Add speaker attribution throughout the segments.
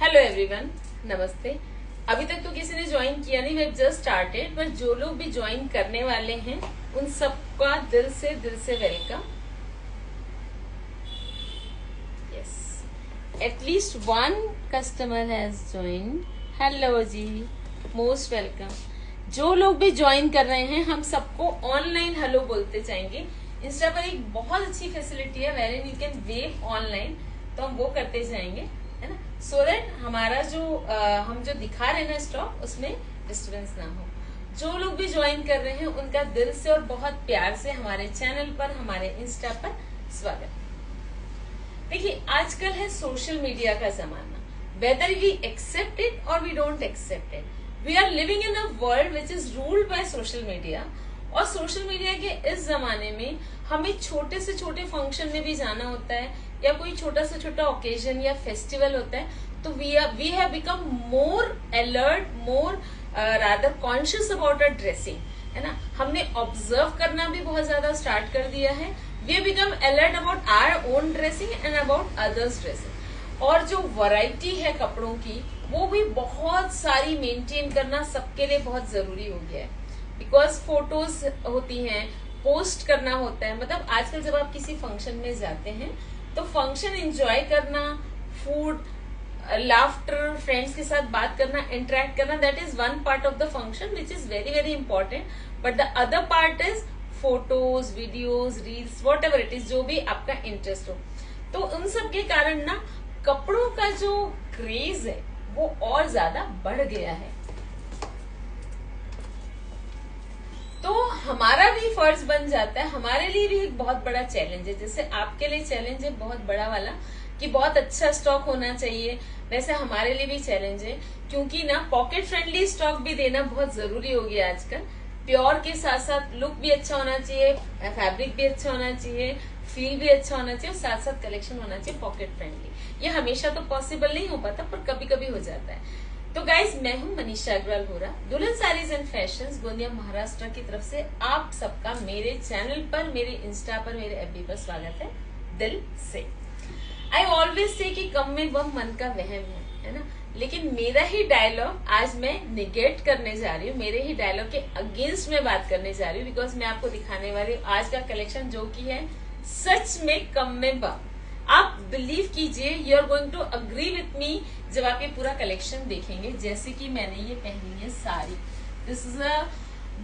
Speaker 1: Hello everyone, नमस्ते। अभी तक तो किसी ने ज्वाइन किया नहीं, वी जस्ट स्टार्टेड, पर जो लोग भी ज्वाइन करने वाले हैं उन सबका दिल से welcome. Yes, at least one customer has join. Hello ji, most welcome. जो लोग भी ज्वाइन कर रहे हैं हम सबको ऑनलाइन हेलो बोलते जाएंगे। इंस्टा पर एक बहुत अच्छी फैसिलिटी है where you can wave online, तो हम वो करते जाएंगे, है ना, सो दैट हमारा जो हम जो दिखा रहे हैं ना स्टॉक, उसमें डिस्टर्बेंस ना हो। जो लोग भी ज्वाइन कर रहे हैं उनका दिल से और बहुत प्यार से हमारे चैनल पर, हमारे इंस्टा पर स्वागत। देखिए, आजकल है सोशल मीडिया का जमाना। वेदर वी एक्सेप्ट इट और we don't accept it, we are living in a world which is ruled by social media. और सोशल मीडिया के इस जमाने में हमें छोटे से छोटे फंक्शन में भी जाना होता है, या कोई छोटा से छोटा ओकेजन या फेस्टिवल होता है, तो we have become more alert, more rather conscious about our dressing, है ना। हमने ऑब्जर्व करना भी बहुत ज्यादा स्टार्ट कर दिया है। We have become alert about our own dressing and about others dressing. और जो वैरायटी है कपड़ों की, वो भी बहुत सारी मेंटेन करना सबके लिए बहुत जरूरी हो गया है, बिकॉज फोटोज होती हैं, पोस्ट करना होता है। मतलब आजकल जब आप किसी फंक्शन में जाते हैं तो फंक्शन एंजॉय करना, फूड, लाफ्टर, फ्रेंड्स के साथ बात करना, इंटरेक्ट करना, that is one part of the function which is very very important. But the other part is photos, videos, reels, what ever it is, जो भी आपका इंटरेस्ट हो। तो उन सब के कारण ना कपड़ों का जो क्रेज है वो और ज्यादा बढ़ गया है। तो हमारा भी फर्ज बन जाता है, हमारे लिए भी एक बहुत बड़ा चैलेंज है। जैसे आपके लिए चैलेंज है बहुत बड़ा वाला कि बहुत अच्छा स्टॉक होना चाहिए, वैसे हमारे लिए भी चैलेंज है, क्योंकि ना पॉकेट फ्रेंडली स्टॉक भी देना बहुत जरूरी हो गया आजकल। प्योर के साथ साथ लुक भी अच्छा होना चाहिए, फैब्रिक भी अच्छा होना चाहिए, फील भी अच्छा होना चाहिए, और साथ साथ कलेक्शन होना चाहिए पॉकेट फ्रेंडली। ये हमेशा तो पॉसिबल नहीं हो पाता, पर कभी कभी हो जाता है। तो गाइज, मैं हूं मनीषा अग्रवाल होरा, दुल्हन साड़ीज एंड फैशंस, गोंदिया महाराष्ट्र की तरफ से आप सबका मेरे चैनल पर, मेरे इंस्टा पर, मेरे एफबी पर स्वागत है दिल से। आई ऑलवेज से कि कम में बम मन का वहम है ना, लेकिन मेरा ही डायलॉग आज मैं निगेट करने जा रही हूँ, मेरे ही डायलॉग के अगेंस्ट में बात करने जा रही हूँ, बिकॉज मैं आपको दिखाने वाली हूँ आज का कलेक्शन जो की है सच में कम में बम। आप बिलीव कीजिए, you are going to agree with me जब आप ये पूरा कलेक्शन देखेंगे। जैसे कि मैंने ये पहनी है sari, this is a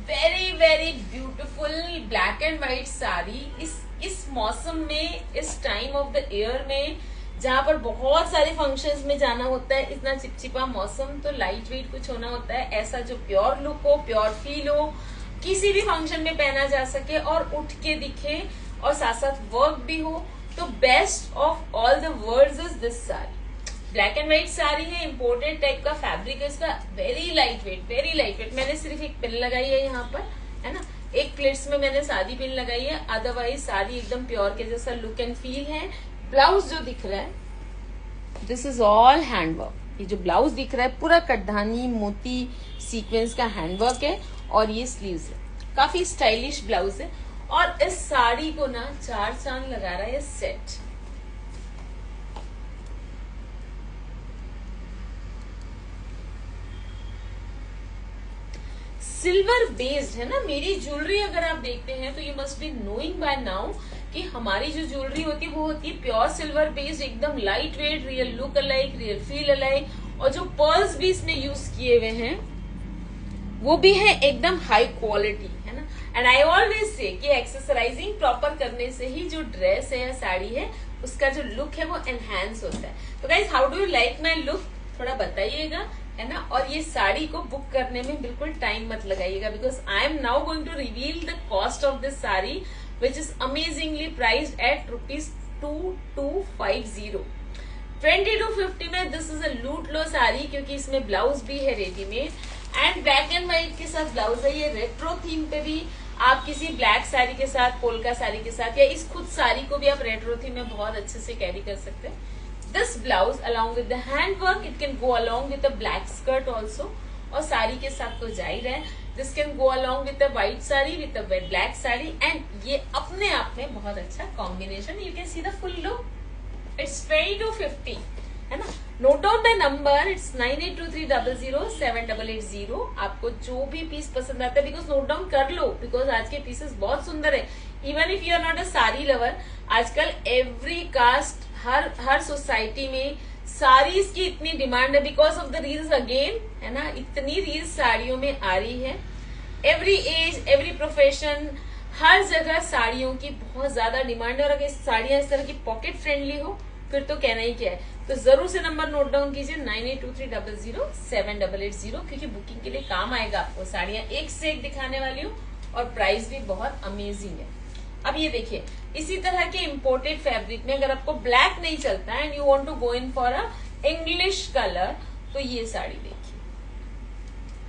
Speaker 1: very very beautiful black and white sari. इस मौसम में, इस टाइम ऑफ द ईयर में, जहां पर बहुत सारे फंक्शंस में जाना होता है, इतना चिपचिपा मौसम, तो लाइट वेट कुछ होना होता है ऐसा जो प्योर लुक हो, प्योर फील हो, किसी भी फंक्शन में पहना जा सके और उठ के दिखे, और साथ साथ वर्क भी हो। तो best of all the words is this sari. Black and white sari है, इम्पोर्टेड टाइप का फैब्रिक है इसका, very light weight, very light weight. मैंने सिर्फ एक पिन लगाई है यहाँ पर, है ना, एक प्लेट्स में मैंने सादी पिन लगाई है, अदरवाइज साड़ी एकदम प्योर के जैसा लुक एंड फील है। ब्लाउज जो दिख रहा है, दिस इज ऑल हैंडवर्क। ये जो ब्लाउज दिख रहा है पूरा कढ़ानी मोती सीक्वेंस का हैंडवर्क है, और ये स्लीव्स है, काफी स्टाइलिश ब्लाउज है। और इस साड़ी को ना 4 चांद लगा रहा है सेट। सिल्वर बेस्ड है ना मेरी ज्वेलरी। अगर आप देखते हैं तो you must be knowing by now कि हमारी जो ज्वेलरी होती है वो होती है प्योर सिल्वर बेस्ड, एकदम light weight, real look alike, real feel alike. और जो पर्ल्स भी इसमें यूज किए हुए हैं वो भी है एकदम हाई क्वालिटी, है ना। एंड आई ऑलवेज से कि एक्सेसराइजिंग प्रॉपर करने से ही जो ड्रेस है या साड़ी है उसका जो लुक है वो एनहांस होता है। तो guys, how do you like my look, थोड़ा बताइएगा, है ना। और ये साड़ी को बुक करने में बिल्कुल टाइम मत लगाइएगा, because I am now going to reveal the cost of this sari which is amazingly priced at ₹2250। 2250 में दिस इज अ लूट लो साड़ी, क्योंकि इसमें ब्लाउज भी है readymade, and black and white के साथ ब्लाउज है। ये रेट्रो थीम पे भी आप किसी ब्लैक साड़ी के साथ, पोल्का साड़ी के साथ, या इस खुद साड़ी को भी आप रेट्रो थीम में बहुत अच्छे से कैरी कर सकते हैं। This blouse along with the hand work, it can go along with the black skirt also, और साड़ी के साथ तो जाहिर है this can go along with the white sari, with the black sari, and ये अपने आप में बहुत अच्छा combination. You can see the full look, it's 2250। है ना। Note down my number, it's 9823007880। आपको जो भी पीस पसंद आता है, बिकॉज नोट डाउन कर लो, बिकॉज आज के पीसेस बहुत सुंदर है। Even if you are not a sari lover, आजकल एवरी कास्ट, हर सोसाइटी में साड़ीज की इतनी डिमांड है because of the reels again, है ना। इतनी रील्स साड़ियों में आ रही है। एवरी एज, एवरी प्रोफेशन, हर जगह साड़ियों की बहुत ज्यादा डिमांड है। और अगर साड़ियां इस तरह की पॉकेट फ्रेंडली हो फिर तो कहना ही क्या है। तो जरूर से नंबर नोट डाउन कीजिए 9823007880, क्योंकि बुकिंग के लिए काम आएगा आपको। साड़ियां एक से एक दिखाने वाली हूँ और प्राइस भी बहुत अमेजिंग है। अब ये देखिए, इसी तरह के इम्पोर्टेड फैब्रिक में अगर आपको ब्लैक नहीं चलता है and you want to go in for a English colour, तो ये साड़ी देखिए।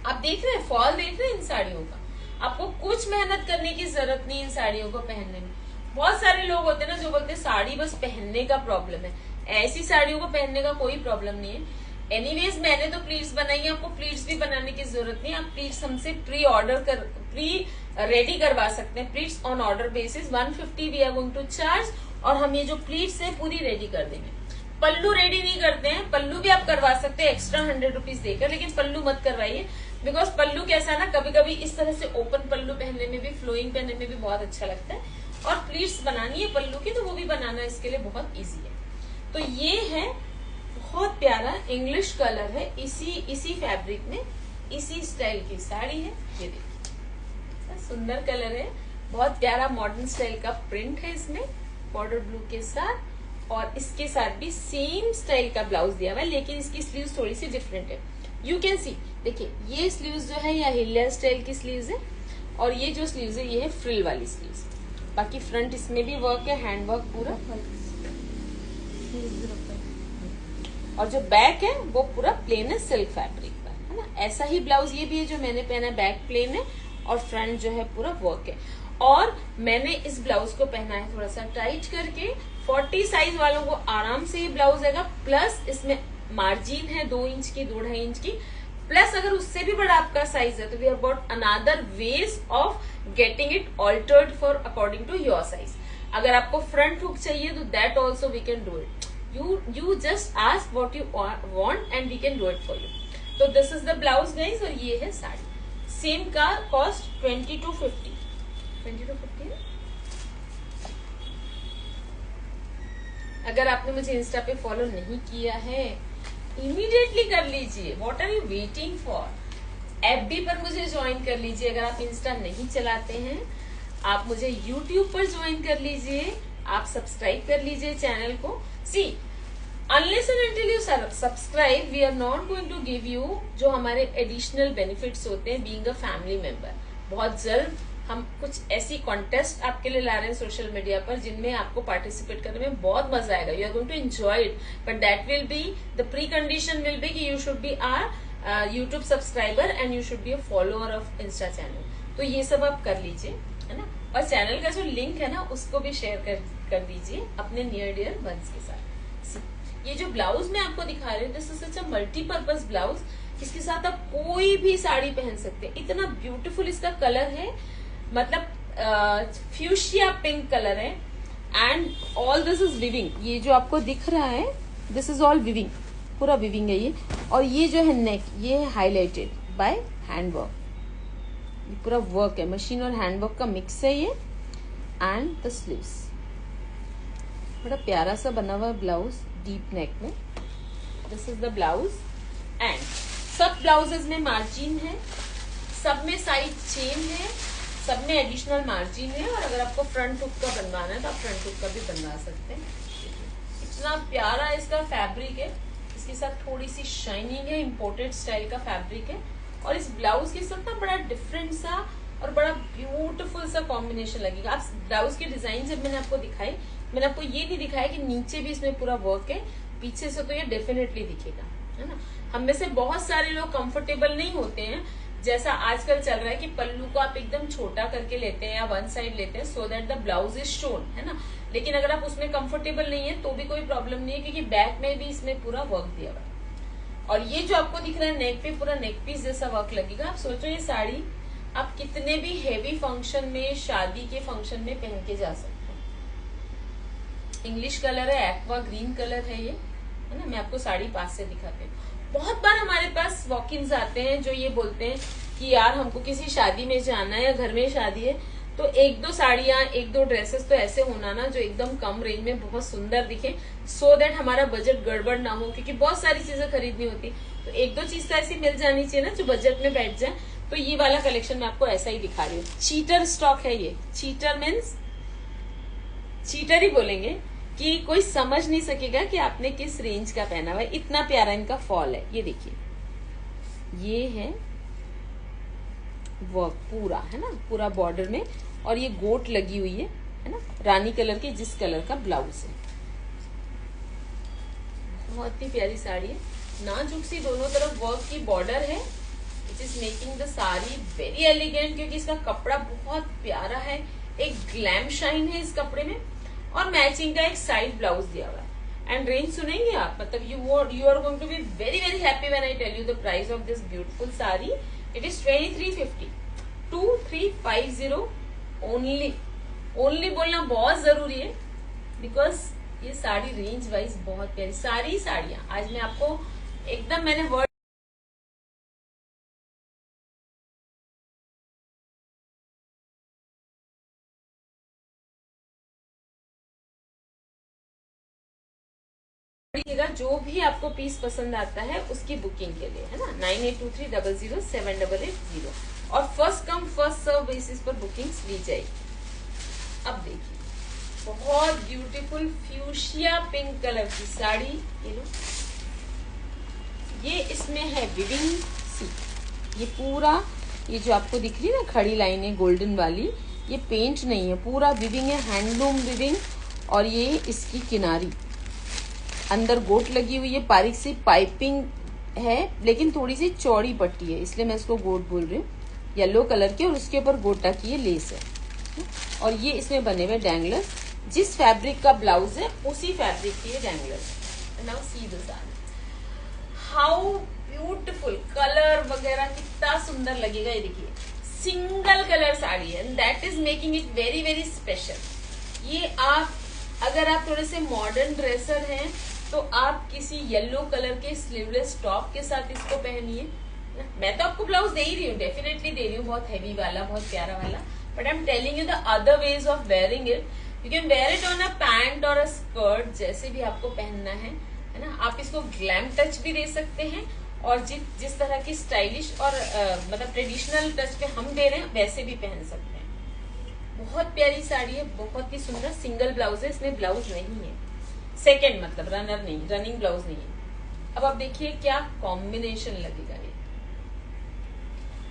Speaker 1: आप देख रहे हैं, फॉल देख रहे हैं इन साड़ियों का। आपको कुछ मेहनत करने की जरूरत नहीं इन साड़ियों को पहनने में। बहुत सारे लोग होते हैं ना जो बोलते हैं साड़ी बस पहनने का प्रॉब्लम है। ऐसी साड़ियों को पहनने का कोई प्रॉब्लम नहीं है। एनीवेज मैंने तो प्लीट्स बनाई है, आपको प्लीट्स भी बनाने की जरूरत नहीं। आप प्लीट्स हमसे प्री रेडी करवा सकते हैं। Pleats on order basis 150 we are going to charge, और हम ये जो प्लीट्स है पूरी रेडी कर देंगे। पल्लू रेडी नहीं करते हैं, पल्लू भी आप करवा सकते हैं एक्स्ट्रा 100 रुपीज देकर, लेकिन पल्लू मत करवाइए। बिकॉज पल्लू कैसा है ना, कभी कभी इस तरह से ओपन पल्लू पहनने में भी, फ्लोइंग पहनने में भी बहुत अच्छा लगता है। और प्लीट्स बनानी है पल्लू की, तो वो भी बनाना इसके लिए बहुत इजी है। तो ये है बहुत प्यारा इंग्लिश कलर है, इसी फैब्रिक में इसी स्टाइल की साड़ी है। ये देखिए सुंदर कलर है, बहुत प्यारा मॉडर्न स्टाइल का प्रिंट है इसमें बॉर्डर ब्लू के साथ, और इसके साथ भी सेम स्टाइल का ब्लाउज दिया हुआ है, लेकिन इसकी स्लीव्स थोड़ी सी डिफरेंट है। यू कैन सी, देखिए ये स्लीव्स जो है या हिलिया स्टाइल की स्लीव्स है, और ये जो स्लीव्स है ये है फ्रिल वाली स्लीव्स। बाकी फ्रंट इसमें भी वर्क है, हैंड वर्क पूरा, और जो बैक है वो पूरा प्लेन है सिल्क फैब्रिक पर, है ना। ऐसा ही ब्लाउज ये भी है जो मैंने पहना है, बैक प्लेन है और फ्रंट जो है पूरा वर्क है। और मैंने इस ब्लाउज को पहना है थोड़ा सा टाइट करके। 40 साइज वालों को आराम से ये ब्लाउज आएगा, प्लस इसमें मार्जिन है 2 इंच की, 2.5 इंच की, प्लस अगर उससे भी बड़ा आपका साइज है तो we have got another ways of getting it altered for according to your size. अगर आपको फ्रंट हुक चाहिए तो that also we can do it. You just ask what you want and we can do it for you. तो this is the blouse guys, और ये है sari. Same का cost 20 to 50 है। अगर आपने मुझे इंस्टा पे फॉलो नहीं किया है इमीडिएटली कर लीजिए। What are you waiting for? FB पर मुझे ज्वाइन कर लीजिए। अगर आप इंस्टा नहीं चलाते हैं आप मुझे यूट्यूब पर ज्वाइन कर लीजिए, आप सब्सक्राइब कर लीजिए चैनल को। See, unless and until you subscribe, we are not going to give you जो हमारे एडिशनल बेनिफिट्स होते हैं बीइंग अ फैमिली मेंबर। बहुत जल्द हम कुछ ऐसी कॉन्टेस्ट आपके लिए ला रहे हैं सोशल मीडिया पर जिनमें आपको पार्टिसिपेट करने में बहुत मजा आएगा। You are going to enjoy it, but that will be the precondition will be कि you should be our YouTube subscriber and you should be a follower of insta channel. तो ये सब आप कर लीजिए, है ना। और चैनल का जो लिंक है ना उसको भी शेयर कर दीजिए अपने नियर डियर वंस के साथ। ये जो ब्लाउज मैं आपको दिखा रही हूँ, this is such a multipurpose blouse. इसके साथ आप कोई भी साड़ी पहन सकते हैं। इतना ब्यूटीफुल इसका कलर है, मतलब फ्यूशिया पिंक कलर है, and all this is viewing. ये जो आपको दिख रहा है दिस इज ऑल विविंग, पूरा विविंग है ये। और ये जो है नेक, ये है हाईलाइटेड बाय हैंड वर्क, पूरा वर्क है, मशीन और हैंड वर्क का मिक्स है ये। एंड द स्लीव्स, बड़ा प्यारा सा बना हुआ ब्लाउज डीप नेक में। This is the blouse, and सब ब्लाउजेज में मार्जिन है, सब में साइड चेन है, सब में एडिशनल मार्जिन है। और अगर आपको फ्रंट हुक का बनवाना है तो आप फ्रंट हुक का भी बनवा सकते हैं। इतना प्यारा इसका फैब्रिक है, इसके साथ थोड़ी सी शाइनिंग है, इम्पोर्टेड स्टाइल का फैब्रिक है। और इस ब्लाउज के साथ ना बड़ा डिफरेंट सा और बड़ा ब्यूटीफुल सा कॉम्बिनेशन लगेगा। आप ब्लाउज की डिजाइन जब मैंने आपको दिखाई, मैंने आपको ये नहीं दिखाया कि नीचे भी इसमें पूरा वर्क है, पीछे से तो ये डेफिनेटली दिखेगा, है ना। हम में से बहुत सारे लोग कंफर्टेबल नहीं होते हैं, जैसा आजकल चल रहा है कि पल्लू को आप एकदम छोटा करके लेते हैं या वन साइड लेते हैं so that the blouse is shown, है ना। लेकिन अगर आप उसमें कंफर्टेबल नहीं है तो भी कोई प्रॉब्लम नहीं है, क्योंकि बैक में भी इसमें पूरा वर्क दिया हुआ है। और ये जो आपको दिख रहा है नेक पे पूरा नेक पीस जैसा वर्क लगेगा। आप सोचो ये साड़ी आप कितने भी हेवी फंक्शन में, शादी के फंक्शन में पहन के जा सकते हैं। इंग्लिश कलर है, एक्वा ग्रीन कलर है ये, है ना। मैं आपको साड़ी पास से दिखाती हूँ। बहुत बार हमारे पास वॉक इन्स आते हैं जो ये बोलते हैं कि यार हमको किसी शादी में जाना है या घर में शादी है, तो एक दो साड़ियां, एक दो ड्रेसेस तो ऐसे होना ना जो एकदम कम रेंज में बहुत सुंदर दिखे, सो दैट हमारा बजट गड़बड़ ना हो, क्योंकि बहुत सारी चीजें खरीदनी होती, तो एक दो चीज तो ऐसी मिल जानी चाहिए ना जो बजट में बैठ जाए। तो ये वाला कलेक्शन मैं आपको ऐसा ही दिखा रही हूँ। चीटर स्टॉक है ये। चीटर मीन्स चीटर ही बोलेंगे कि कोई समझ नहीं सकेगा कि आपने किस रेंज का पहना हुआ है। इतना प्यारा इनका फॉल है। ये देखिए, ये है वर्क पूरा, है ना, पूरा बॉर्डर में, और ये गोट लगी हुई है ना, रानी कलर के, जिस कलर का ब्लाउज है। बहुत ही प्यारी साड़ी है। नाजुक सी दोनों तरफ वर्क की बॉर्डर है, which is making the sari very elegant, क्योंकि इसका कपड़ा बहुत प्यारा है, एक ग्लैम शाइन है इस कपड़े में, और मैचिंग का एक साइड ब्लाउज दिया हुआ है। एंड रेंज सुनेंगे आप, मतलब you are going to be very very happy when I tell you the price of this beautiful sari. It is 2350, 2350 only. Only बोलना बहुत जरूरी है, बिकॉज ये साड़ी रेंज वाइज बहुत प्यारी। सारी साड़ियां आज मैं आपको एकदम, मैंने वर्ड जो भी आपको पीस पसंद आता है उसकी बुकिंग के लिए, है ना, 9823007880, और first come first serve basis पर बुकिंग्स ली जाएगी। अब देखिए, बहुत ब्यूटीफुल फ्यूशिया पिंक कलर की साड़ी, ये लो, ये इसमें है विविंग सी। ये पूरा, ये जो आपको दिख रही है ना खड़ी लाइनें गोल्डन वाली, ये पेंट नहीं है, पूरा विविंग है, हैंडलूम विविंग। और ये इसकी किनारी अंदर गोट लगी हुई है, बारीक सी पाइपिंग है, लेकिन थोड़ी सी चौड़ी पट्टी है, इसलिए मैं इसको गोट बोल रही हूँ, येलो कलर के, और उसके ऊपर गोटा की ये लेस है। और ये इसमें बने हुए डैंगलर्स, जिस फैब्रिक का ब्लाउज है उसी फैब्रिक के ये danglers. Now see the sari, how beautiful, colour वगैरह कितना सुंदर लगेगा। ये देखिए, सिंगल कलर साड़ी है, that is making it very very special. ये आप, अगर आप थोड़े से मॉडर्न ड्रेसर हैं, तो आप किसी येलो कलर के स्लीवलेस टॉप के साथ इसको पहनिए। मैं तो आपको ब्लाउज दे ही रही हूँ, डेफिनेटली दे रही हूँ, बहुत हैवी वाला, बहुत प्यारा वाला, but I am telling you the other ways of wearing it. You can wear it on a pant और अ स्कर्ट, जैसे भी आपको पहनना है ना। आप इसको ग्लैम टच भी दे सकते हैं, और जिस तरह की स्टाइलिश और मतलब ट्रेडिशनल टच पे हम दे रहे हैं, वैसे भी पहन सकते हैं। बहुत प्यारी साड़ी है, बहुत ही सुंदर। सिंगल ब्लाउज है, इसमें ब्लाउज नहीं है, सेकेंड मतलब रनर नहीं, रनिंग ब्लाउज नहीं है। अब आप देखिए क्या कॉम्बिनेशन लगेगा। ये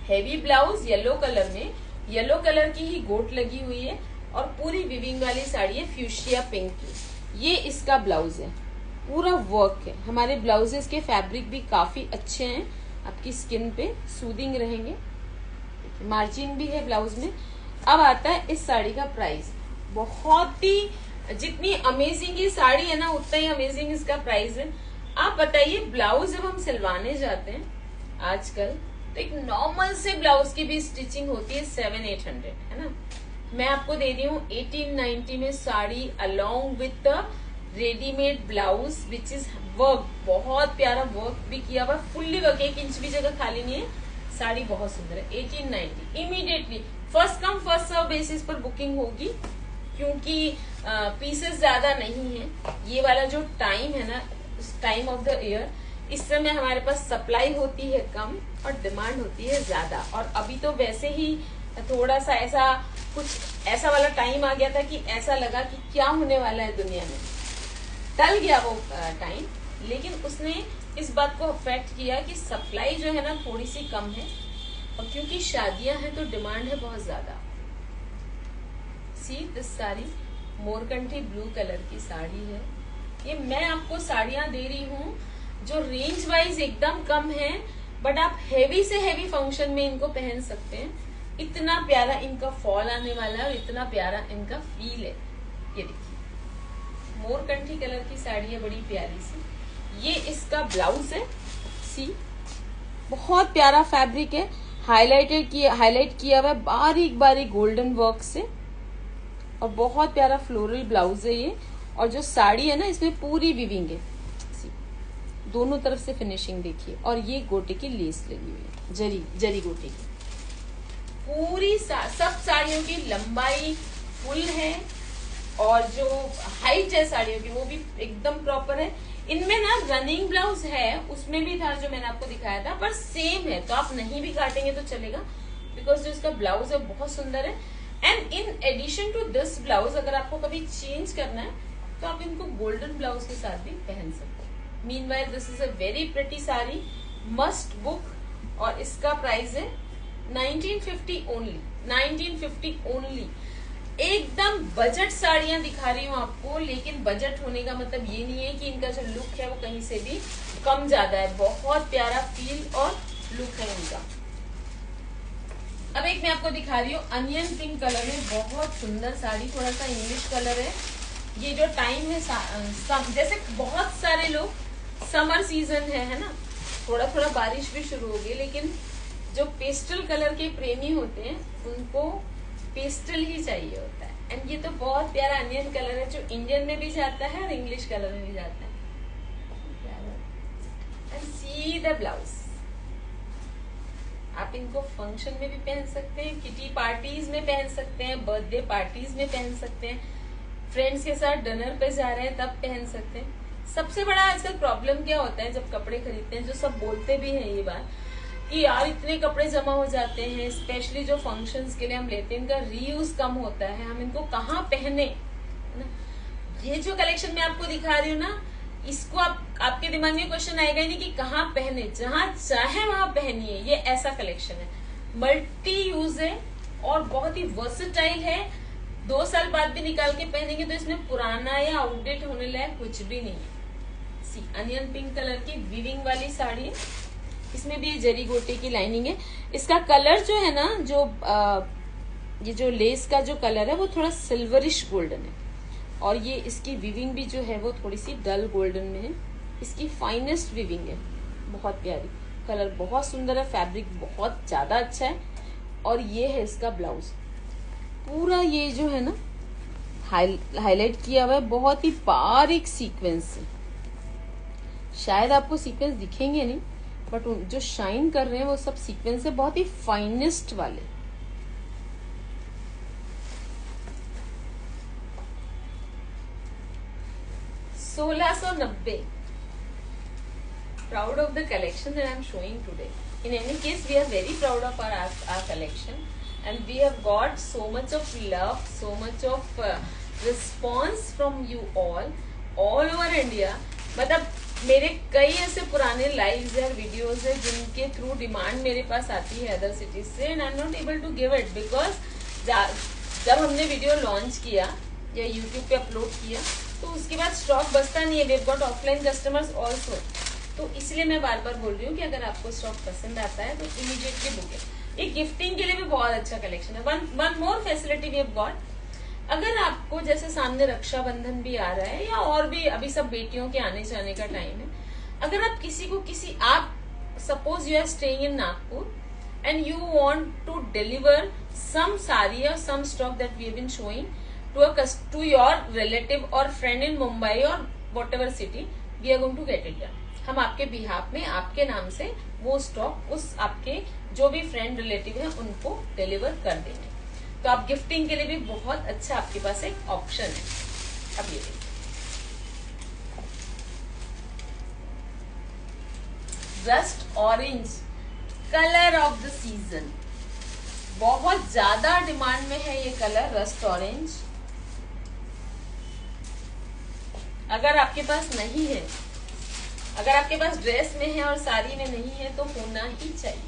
Speaker 1: हैवी ब्लाउज येलो कलर में, येलो कलर की ही गोट लगी हुई है, और पूरी विविंग वाली साड़ी है फ्यूशिया पिंक की। ये इसका ब्लाउज है, पूरा वर्क है। हमारे ब्लाउजेस के फैब्रिक भी काफी अच्छे हैं, आपकी स्किन पे सूदिंग रहेंगे, मार्जिन भी है ब्लाउज में। अब आता है इस साड़ी का प्राइस। बहुत ही, जितनी अमेजिंग ये साड़ी है ना, उतना ही अमेजिंग इसका प्राइस है। आप बताइए, ब्लाउज जब हम सिलवाने जाते हैं आजकल, तो एक नॉर्मल से ब्लाउज की भी स्टिचिंग होती है 700-800, है ना। मैं आपको दे रही हूँ 1890 में sari, along with the readymade blouse, which is work, बहुत प्यारा वर्क भी किया हुआ, फुल्ली वर्क, 1 इंच भी जगह खाली नहीं है। साड़ी बहुत सुंदर है। 1890 immediately first come first serve basis पर बुकिंग होगी, क्योंकि पीसेस ज्यादा नहीं है। ये वाला जो टाइम है ना, टाइम ऑफ द ईयर, इस समय हमारे पास सप्लाई होती है कम और डिमांड होती है ज्यादा। और अभी तो वैसे ही थोड़ा सा ऐसा कुछ ऐसा वाला टाइम आ गया था कि ऐसा लगा कि क्या होने वाला है दुनिया में, टल गया वो टाइम, लेकिन उसने इस बात को अफेक्ट किया कि सप्लाई जो है ना थोड़ी सी कम है, और क्योंकि शादियां हैं तो डिमांड है बहुत ज्यादा। सी दिस साड़ी, मोरकंठी ब्लू कलर की साड़ी है। ये मैं आपको साड़ियां दे रही हूँ जो रेंज वाइज एकदम कम है, बट आप हैवी से हैवी फंक्शन में इनको पहन सकते हैं। इतना प्यारा इनका फॉल आने वाला है, और इतना प्यारा इनका फील है। ये देखिए, मोरकंठी कलर की साड़ी है, बड़ी प्यारी सी। ये इसका ब्लाउज है। सी, बहुत प्यारा फैब्रिक है, हाईलाइट किया हुआ है बारीक बारीक गोल्डन वर्क से, और बहुत प्यारा फ्लोरल ब्लाउज है ये। और जो साड़ी है ना, इसमें पूरी विविंग है। सी, दोनों तरफ से फिनिशिंग देखिए। और ये गोटे की लेस लगी हुई है, जरी गोटे की। पूरी सब साड़ियों की लंबाई फुल है और जो हाइट है साड़ियों की वो भी एकदम प्रॉपर है। इनमें ना रनिंग ब्लाउज है, उसमें भी था जो मैंने आपको दिखाया था, पर सेम है, तो आप नहीं भी काटेंगे तो चलेगा, बिकॉज जो इसका ब्लाउज है बहुत सुंदर है। And in addition to this blouse अगर आपको कभी चेंज करना है तो आप इनको गोल्डन ब्लाउज के साथ भी पहन सकते हो। Meanwhile this is a very pretty sari, must book. और इसका प्राइस है 1950 ओनली, 1950 ओनली। एकदम बजट साड़ियां दिखा रही हूँ आपको, लेकिन बजट होने का मतलब ये नहीं है कि इनका जो लुक है वो कहीं से भी कम ज्यादा है। बहुत प्यारा फील और लुक है इनका। अब एक मैं आपको दिखा रही हूँ अनियन पिंक कलर में, बहुत सुंदर साड़ी, थोड़ा सा इंग्लिश कलर है। ये जो टाइम है जैसे बहुत सारे लोग समर सीजन है ना, थोड़ा थोड़ा बारिश भी शुरू हो गई, लेकिन जो पेस्टल कलर के प्रेमी होते हैं उनको पेस्टल ही चाहिए होता है। एंड ये तो बहुत प्यारा अनियन कलर है जो इंडियन में भी जाता है और इंग्लिश कलर में भी जाता है। एंड सी द ब्लाउज, आप इनको फंक्शन में भी पहन सकते हैं, किटी पार्टीज में पहन सकते हैं, बर्थडे पार्टीज में पहन सकते हैं, फ्रेंड्स के साथ डिनर पे जा रहे हैं तब पहन सकते हैं। सबसे बड़ा आजकल प्रॉब्लम क्या होता है जब कपड़े खरीदते हैं, जो सब बोलते भी हैं ये बात कि यार इतने कपड़े जमा हो जाते हैं, स्पेशली जो फंक्शंस के लिए हम लेते हैं, इनका रीयूज कम होता है, हम इनको कहाँ पहने ना। ये जो कलेक्शन मैं आपको दिखा रही हूँ ना, इसको आपके दिमाग में क्वेश्चन आएगा ही नहीं कि कहाँ पहने, जहां चाहे वहां पहनिए। ये ऐसा कलेक्शन है, मल्टी यूज है और बहुत ही वर्सेटाइल है। 2 साल बाद भी निकाल के पहनेंगे तो इसमें पुराना या आउटडेट होने लायक कुछ भी नहीं है। सी अनियन पिंक कलर की वीविंग वाली साड़ी है, इसमें भी जरी गोटे की लाइनिंग है। इसका कलर जो है ना, ये जो लेस का जो कलर है वो थोड़ा सिल्वरिश गोल्डन है, और ये इसकी वीविंग भी जो है वो थोड़ी सी डल गोल्डन में है। इसकी फाइनेस्ट वीविंग है, बहुत प्यारी, कलर बहुत सुंदर है, फैब्रिक बहुत ज्यादा अच्छा है। और ये है इसका ब्लाउज, पूरा ये जो है ना हाईलाइट किया हुआ है, बहुत ही बारीक सीक्वेंस से। शायद आपको सीक्वेंस दिखेंगे नहीं, बट जो शाइन कर रहे हैं वो सब सीक्वेंस है, बहुत ही फाइनेस्ट वाले। $1690। Proud of the collection that I am showing today. In any case, we are very proud of our collection, and we have got so much of love, so much of response from you all over India. मतलब मेरे कई ऐसे पुराने lives और videos है जिनके through demand मेरे पास आती है अदर सिटीज से, and I am not able to give it because जब हमने वीडियो लॉन्च किया या यूट्यूब पे अपलोड किया तो उसके बाद स्टॉक बचता नहीं है। We have got offline customers also, तो इसलिए मैं बार बार बोल रही हूँ कि अगर आपको स्टॉक पसंद आता है तो इमीडिएटली बुक है। ये गिफ्टिंग के लिए भी बहुत अच्छा कलेक्शन है। One more facility we have got, अगर आपको जैसे सामने रक्षाबंधन भी आ रहा है या और भी अभी सब बेटियों के आने जाने का टाइम है, अगर आप आप suppose you are staying in Nagpur and you want to deliver some sari और some stock that we have been showing to your relative और फ्रेंड इन मुंबई और whatever city, we are going to get it done. हम आपके behalf में आपके नाम से वो स्टॉक उस आपके जो भी फ्रेंड रिलेटिव है उनको डिलीवर कर देंगे। तो आप गिफ्टिंग के लिए भी बहुत अच्छा आपके पास एक ऑप्शन है। अब ये देखिए rust orange colour of the season, बहुत ज्यादा डिमांड में है ये कलर रस्ट ऑरेंज। अगर आपके पास नहीं है, अगर आपके पास ड्रेस में है और साड़ी में नहीं है तो होना ही चाहिए,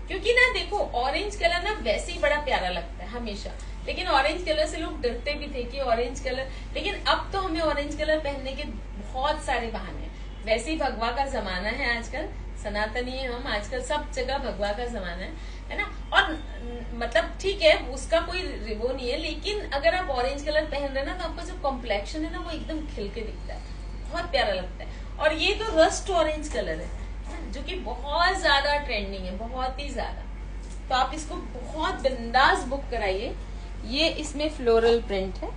Speaker 1: क्योंकि ना देखो ऑरेंज कलर ना वैसे ही बड़ा प्यारा लगता है हमेशा, लेकिन ऑरेंज कलर से लोग डरते भी थे कि ऑरेंज कलर, लेकिन अब तो हमें ऑरेंज कलर पहनने के बहुत सारे बहाने हैं। वैसे ही भगवा का जमाना है आजकल, सनातनी है हम, आजकल सब जगह भगवा का जमाना है ना। और मतलब ठीक है उसका कोई वो नहीं है, लेकिन अगर आप ऑरेंज कलर पहन रहे ना तो आपका जो कॉम्प्लेक्शन है ना वो एकदम खिल के दिखता है, बहुत प्यारा लगता है। और ये तो रस्ट ऑरेंज कलर है जो कि बहुत ज्यादा ट्रेंडिंग है, बहुत ही ज्यादा, तो आप इसको बहुत बिंदास बुक कराइए। ये इसमें फ्लोरल प्रिंट है,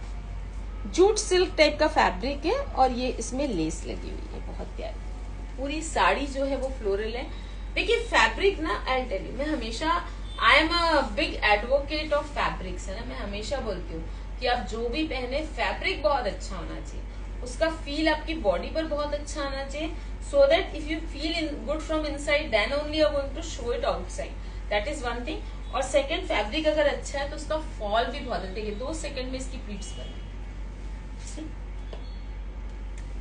Speaker 1: जूट सिल्क टाइप का फैब्रिक है और ये इसमें लेस लगी हुई है, बहुत प्यारी। पूरी साड़ी जो है वो फ्लोरल है। देखिए फैब्रिक ना, आई टेल यू, मैं हमेशा I am a big advocate of fabrics, है ना। मैं हमेशा बोलती हूँ कि आप जो भी पहने फैब्रिक बहुत अच्छा होना चाहिए, उसका फील आपकी बॉडी पर बहुत अच्छा आना चाहिए, so that if you feel good from inside then only you are going to show it outside, that is one thing. और सेकंड, फैब्रिक अगर अच्छा है तो उसका फॉल भी बहुत है। देखिए 2 सेकंड में इसकी प्लीट्स बने,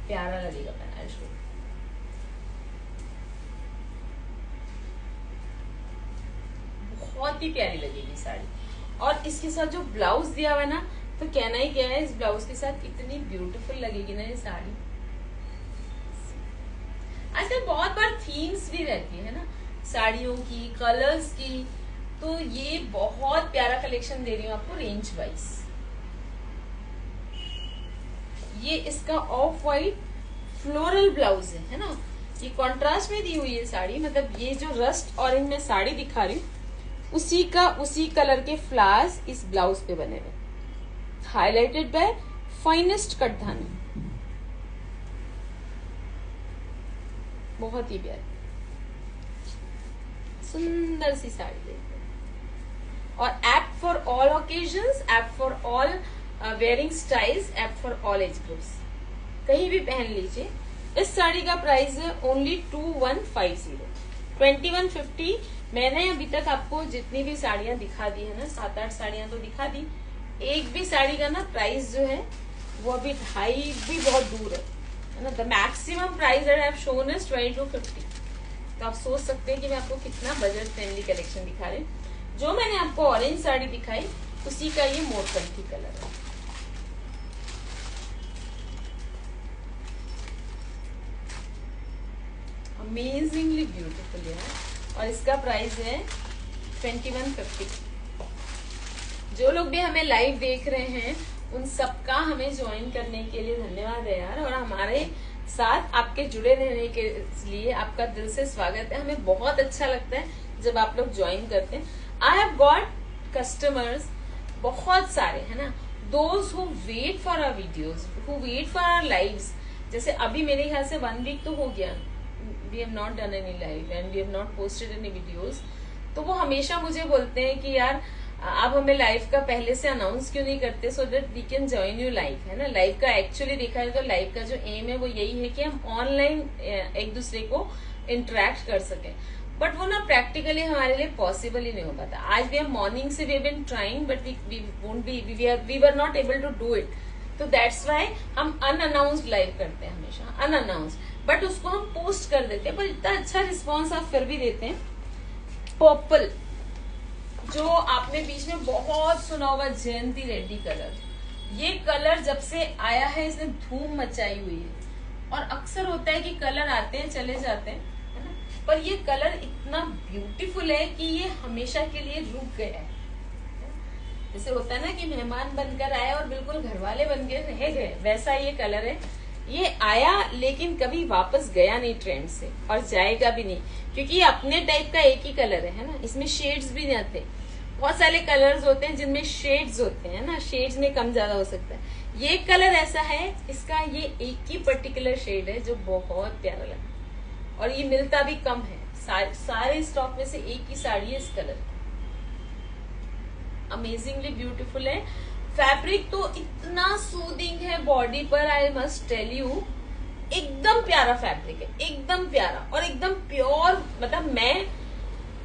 Speaker 1: प्यारा लगेगा पहना, इसको बहुत ही प्यारी लगेगी साड़ी। और इसके साथ जो ब्लाउज दिया हुआ है ना, तो कहना ही क्या है, इस ब्लाउज के साथ इतनी ब्यूटीफुल लगेगी ना ये साड़ी। आजकल बहुत बार थीम्स भी रहती है ना साड़ियों की, कलर्स की, तो ये बहुत प्यारा कलेक्शन दे रही हूँ आपको रेंज वाइज। ये इसका ऑफ वाइट फ्लोरल ब्लाउज है ना, ये कॉन्ट्रास्ट में दी हुई है साड़ी, मतलब ये जो रस्ट ऑरेंज में साड़ी दिखा रही हूँ उसी कलर के फ्लावर्स इस ब्लाउज पे बने हुए, हाईलाइटेड बाय फाइनेस्ट कट धानी, बहुत ही प्यारी सुंदर सी साड़ी देखते हैं। और apt for all occasions, apt for all wearing styles, apt for all age groups, कहीं भी पहन लीजिए। इस साड़ी का प्राइस है ओनली 2150, 2150। मैंने अभी तक आपको जितनी भी साड़ियां दिखा दी है ना, 7-8 साड़ियां तो दिखा दी, एक भी साड़ी का ना प्राइस जो है वो अभी हाई भी बहुत दूर है ना। The maximum price that I have shown is 2250। तो आप सोच सकते हैं कि मैं आपको कितना बजट फ्रेंडली कलेक्शन दिखा रही हूँ। जो मैंने आपको ऑरेंज साड़ी दिखाई उसी का ये मोरपंखी कलर है। अमेजिंगली ब्यूटीफुल यार। और इसका प्राइस है 2150। जो लोग भी हमें लाइव देख रहे हैं उन सबका हमें ज्वाइन करने के लिए धन्यवाद है यार, और हमारे साथ आपके जुड़े रहने के लिए आपका दिल से स्वागत है। हमें बहुत अच्छा लगता है जब आप लोग ज्वाइन करते हैं। आई हैव गॉट कस्टमर्स बहुत सारे, है ना, those who wait for our videos, who wait for our lives. जैसे अभी मेरे ख्याल से 1 वीक तो हो गया, we have not done any live and we have not posted any videos. तो वो हमेशा मुझे बोलते हैं कि यार आप हमें लाइव का पहले से अनाउंस क्यों नहीं करते, so that we can join you live, है ना। लाइव का एक्चुअली देखा है तो लाइव का जो एम है वो यही है कि हम ऑनलाइन एक दूसरे को इंटरेक्ट कर सके, बट वो ना प्रैक्टिकली हमारे लिए पॉसिबल ही नहीं हो पाता। आज भी हम मॉर्निंग से we been trying but we were not able to do it. तो दैट्स वाई हम अनअनाउंस्ड लाइव करते हैं, हमेशा अनअनाउंस्ड, बट उसको हम पोस्ट कर देते हैं। पर इतना अच्छा रिस्पॉन्स आप फिर भी देते हैं। पर्पल, जो आपने बीच में बहुत सुना होगा, जयंती रेड्डी कलर, ये कलर जब से आया है इसने धूम मचाई हुई है। और अक्सर होता है कि कलर आते हैं चले जाते हैं, है ना, पर ये कलर इतना ब्यूटीफुल है कि ये हमेशा के लिए रुक गया है। जैसे होता है ना कि मेहमान बनकर आए और बिल्कुल घरवाले बनकर रह गए, वैसा ये कलर है। ये आया लेकिन कभी वापस गया नहीं ट्रेंड से, और जाएगा भी नहीं, क्योंकि ये अपने टाइप का एक ही कलर है ना। इसमें शेड्स भी नहीं आते। बहुत सारे कलर्स होते हैं जिनमें शेड्स होते हैं ना, शेड्स में कम ज्यादा हो सकता है। ये कलर ऐसा है, इसका ये एक ही पर्टिकुलर शेड है जो बहुत प्यारा लगा, और ये मिलता भी कम है। सारे स्टॉक में से एक ही साड़ी है इस कलर की। अमेजिंगली ब्यूटीफुल है। फैब्रिक तो इतना सूदिंग है बॉडी पर, आई मस्ट टेल यू, एकदम प्यारा फैब्रिक है, एकदम प्यारा और एकदम प्योर। मतलब मैं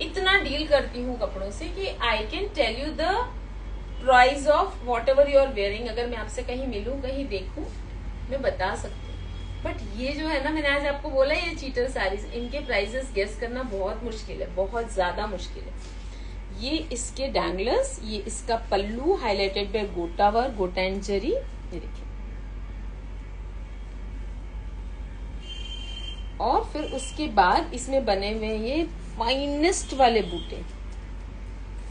Speaker 1: इतना डील करती हूँ कपड़ों से कि I can tell you the price of whatever you are wearing. अगर मैं आपसे कहीं मिलूं, कहीं देखूं, मैं बता सकती हूँ। बट ये जो है ना, मैंने आज आपको बोला ये चीटर साड़ीज, इनके प्राइसेस गेस करना बहुत मुश्किल है, बहुत ज्यादा मुश्किल है। ये इसके डैंगलर्स, ये इसका पल्लू हाईलाइटेड बाय गोटा वर्क, गोटा एंड जरी, ये देखिए। और फिर उसके बाद इसमें बने हुए ये फाइनेस्ट वाले बूटे,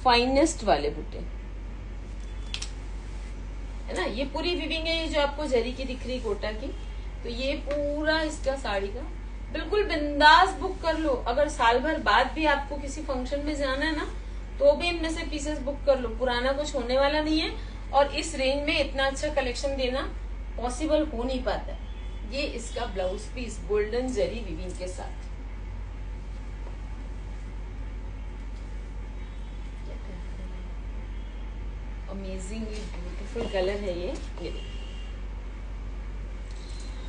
Speaker 1: फाइनेस्ट वाले बूटे, है ना। ये पूरी विविंग है, ये जो आपको जरी की दिख रही गोटा की, तो ये पूरा इसका साड़ी का। बिल्कुल बिंदास बुक कर लो। अगर साल भर बाद भी आपको किसी फंक्शन में जाना है ना, तो भी इनमें से पीसेस बुक कर लो, पुराना कुछ होने वाला नहीं है। और इस रेंज में इतना अच्छा कलेक्शन देना पॉसिबल हो नहीं पाता है। ये इसका ब्लाउज पीस गोल्डन जरी वीविंग के साथ। अमेजिंगली ब्यूटीफुल कलर है ये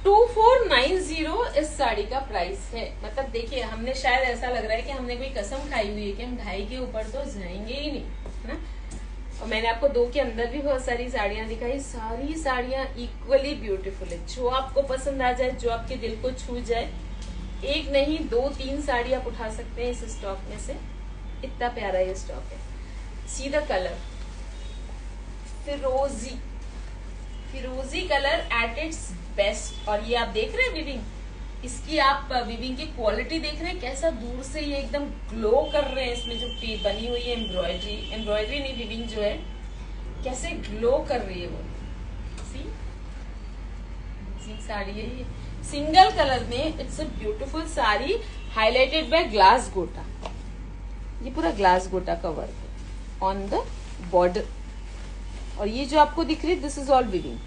Speaker 1: 2490 इस साड़ी का प्राइस है। मतलब देखिए, हमने शायद ऐसा लग रहा है कि हमने कोई कसम खाई हुई है कि हम 2.5 के ऊपर तो जाएंगे ही नहीं, है ना। और मैंने आपको 2 के अंदर भी बहुत सारी साड़ियां दिखाई, सारी साड़ियां इक्वली ब्यूटीफुल है। जो आपको पसंद आ जाए, जो आपके दिल को छू जाए, एक नहीं 2-3 साड़ी आप उठा सकते हैं इस स्टॉक में से। इतना प्यारा ये स्टॉक है। सी द कलर, फिरोजी, फिरोजी कलर एट इट्स बेस्ट। और ये आप देख रहे हैं विविंग, इसकी आप विविंग की क्वालिटी देख रहे हैं, कैसा दूर से ये एकदम ग्लो कर रहे हैं। इसमें जो बनी हुई है एम्ब्रॉयडरी नहीं, विविंग जो है कैसे ग्लो कर रही है वो। सी साड़ी है ये सिंगल कलर में। It's a beautiful sari highlighted by glass गोटा। ये पूरा ग्लास गोटा का वर्क है ऑन द बॉर्डर। और ये जो आपको दिख रही है, this is all viewing,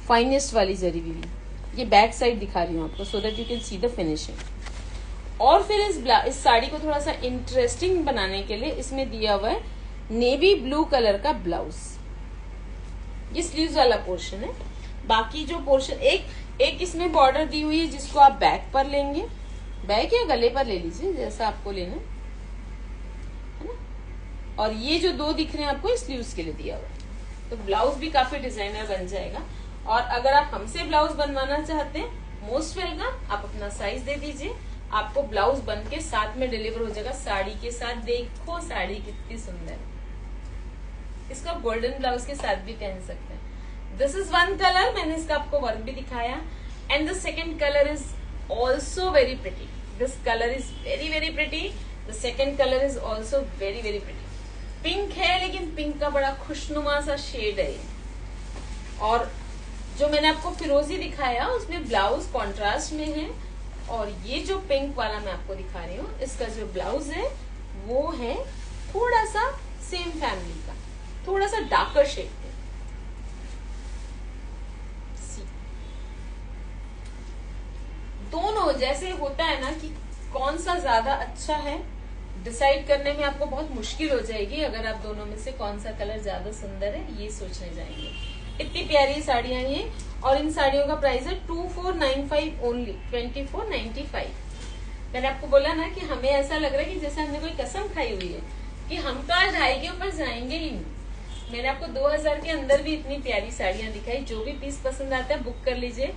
Speaker 1: finest वाली जरी विविंग। ये बैक साइड दिखा रही हूँ आपको so that you can see the finishing. और फिर इस साड़ी को थोड़ा सा इंटरेस्टिंग बनाने के लिए इसमें दिया हुआ है नेवी ब्लू कलर का ब्लाउज। ये स्लीव्स वाला पोर्शन है। बाकी जो पोर्शन एक इसमें बॉर्डर दी हुई है जिसको आप बैक पर लेंगे, बैक या गले पर ले लीजिए जैसा आपको लेना है ना। और ये जो 2 दिख रहे हैं आपको स्लीव्स के लिए दिया हुआ है। तो ब्लाउज भी काफी डिजाइनर बन जाएगा। और अगर आप हमसे ब्लाउज बनवाना चाहते हैं, मोस्ट वेलकम, आप अपना साइज दे दीजिए, आपको ब्लाउज बन के साथ में डिलीवर हो जाएगा साड़ी के साथ। देखो साड़ी कितनी सुंदर है, इसको आप गोल्डन ब्लाउज के साथ भी पहन सकते हैं। दिस इज वन कलर, मैंने इसका आपको वर्क भी दिखाया। And the second colour is also very pretty. This colour is very very pretty. The second colour is also very very pretty. Pink है, लेकिन पिंक का बड़ा खुशनुमा सा शेड है। और जो मैंने आपको फिरोजी दिखाया उसमें ब्लाउज कॉन्ट्रास्ट में है। और ये जो पिंक वाला मैं आपको दिखा रही हूँ, इसका जो ब्लाउज है वो है थोड़ा सा सेम फैमिली का, थोड़ा सा डार्कर शेड है। दोनों जैसे होता है ना कि कौन सा ज्यादा अच्छा है, डिसाइड करने में आपको बहुत मुश्किल हो जाएगी अगर आप दोनों में से कौन सा कलर ज्यादा सुंदर है ये सोचने जाएंगे। इतनी प्यारी साड़ियां ये। और इन साड़ियों का प्राइस है 2495 ओनली, 2495। मैंने आपको बोला ना कि हमें ऐसा लग रहा है कि जैसे हमने कोई कसम खाई हुई है कि हम तो आज 2.5 के ऊपर जाएंगे ही नहीं। मैंने आपको 2000 के अंदर भी इतनी प्यारी साड़ियां दिखाई। जो भी पीस पसंद आता है बुक कर लीजिए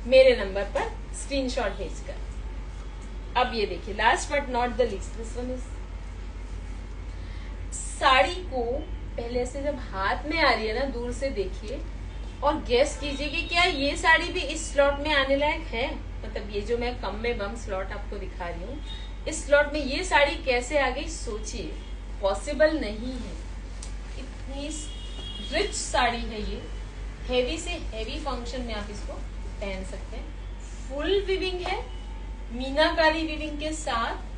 Speaker 1: मेरे नंबर पर स्क्रीनशॉट भेजकर। अब ये देखिए, last but not the least, this one is. Sari को पहले से जब हाथ में आ रही है ना, दूर से देखिए और गेस कीजिए कि क्या ये साड़ी भी इस स्लॉट में आने लायक है। मतलब ये जो मैं कम में बम स्लॉट आपको दिखा रही हूँ, इस स्लॉट में ये साड़ी कैसे आ गई सोचिए। पॉसिबल नहीं है। इतनी रिच साड़ी है ये, हेवी से हेवी फंक्शन में आप इसको पहन सकते हैं। फुल विविंग है, मीनाकारी विविंग के साथ।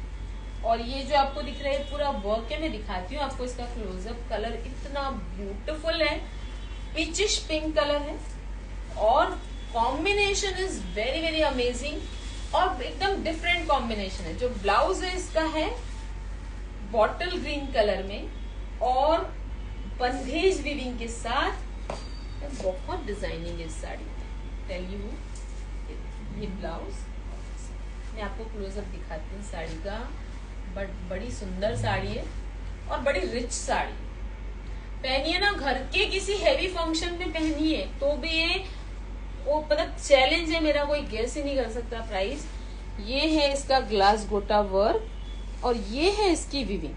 Speaker 1: और ये जो आपको दिख रहा है पूरा वर्क है, मैं दिखाती हूँ आपको इसका क्लोजअप। कलर इतना ब्यूटीफुल है, पीचिश पिंक कलर है और combination is very very amazing और एकदम डिफरेंट कॉम्बिनेशन है। जो ब्लाउज है इसका है बॉटल ग्रीन कलर में और बंधेज विविंग के साथ। बहुत डिजाइनिंग है इस साड़ी में, टेल यू। ये ब्लाउज मैं आपको क्लोजअप दिखाती हूँ साड़ी का। बट बड़ी सुंदर साड़ी है और बड़ी रिच साड़ी। पहनिए ना, घर के किसी हैवी फंक्शन में पहनिए तो भी ये वो मतलब चैलेंज है मेरा, कोई गेस ही नहीं कर सकता प्राइस। ये है इसका ग्लास गोटा वर्क और ये है इसकी विविंग।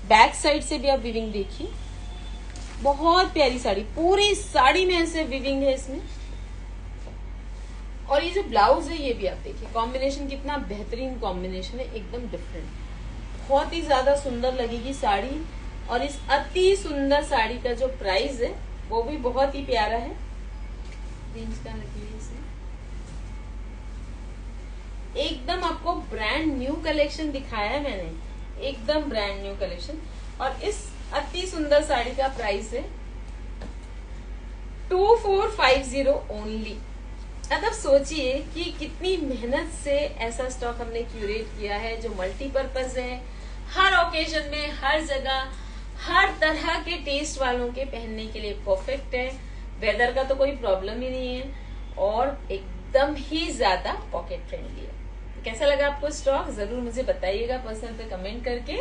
Speaker 1: बैक साइड से भी आप विविंग देखिए, बहुत प्यारी साड़ी, पूरी साड़ी में ऐसे विविंग है इसमें। और ये जो ब्लाउज है ये भी आप देखिए, कॉम्बिनेशन कितना बेहतरीन कॉम्बिनेशन है, एकदम डिफरेंट। बहुत ही ज्यादा सुंदर लगेगी साड़ी। और इस अति सुंदर साड़ी का जो प्राइस है वो भी बहुत ही प्यारा है। रेंज का रखिए इसमें। एकदम आपको ब्रांड न्यू कलेक्शन दिखाया है मैंने, एकदम ब्रांड न्यू कलेक्शन। और इस अति सुंदर साड़ी का प्राइस है 2450 ओनली। मतलब सोचिए कि कितनी मेहनत से ऐसा स्टॉक हमने क्यूरेट किया है जो मल्टीपर्पज है, हर ओकेजन में, हर जगह, हर तरह के टेस्ट वालों के पहनने के लिए परफेक्ट है। वेदर का तो कोई प्रॉब्लम ही नहीं है और एकदम ही ज्यादा पॉकेट फ्रेंडली है। कैसा लगा आपको स्टॉक, जरूर मुझे बताइएगा पर्सनल पे कमेंट करके।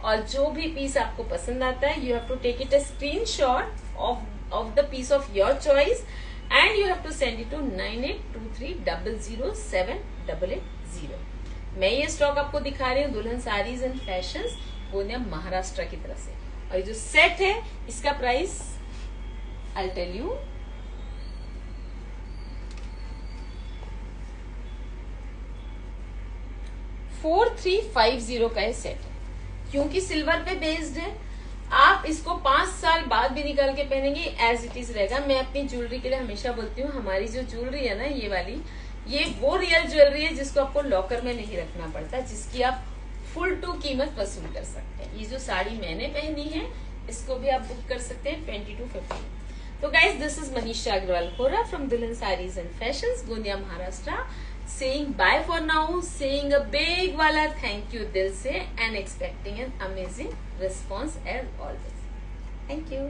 Speaker 1: और जो भी पीस आपको पसंद आता है, you have to take it a screenshot of the piece of your choice and you have to send it to 9823007880। मैं ये स्टॉक आपको दिखा रही हूँ दुल्हन साड़ीज एंड फैशंस गोंदिया महाराष्ट्र की तरफ से। और ये जो सेट है इसका प्राइस आई टेल यू, $4350 का ये सेट है। क्योंकि सिल्वर पे बेस्ड है, आप इसको 5 साल बाद भी निकाल के पहनेंगे, एज इट इज रहेगा। मैं अपनी ज्वेलरी के लिए हमेशा बोलती हूँ, हमारी जो ज्वेलरी है ना ये वाली, ये वो रियल ज्वेलरी है जिसको आपको लॉकर में नहीं रखना पड़ता, जिसकी आप फुल टू कीमत वसूल कर सकते हैं। ये जो साड़ी मैंने पहनी है इसको भी आप बुक कर सकते हैं 2250। तो guys, this is Manisha Agarwal Khora from Dulhan saris and fashions Gondia Maharashtra, saying bye for now, saying a big wala thank you dil se and expecting an amazing response as always. Thank you.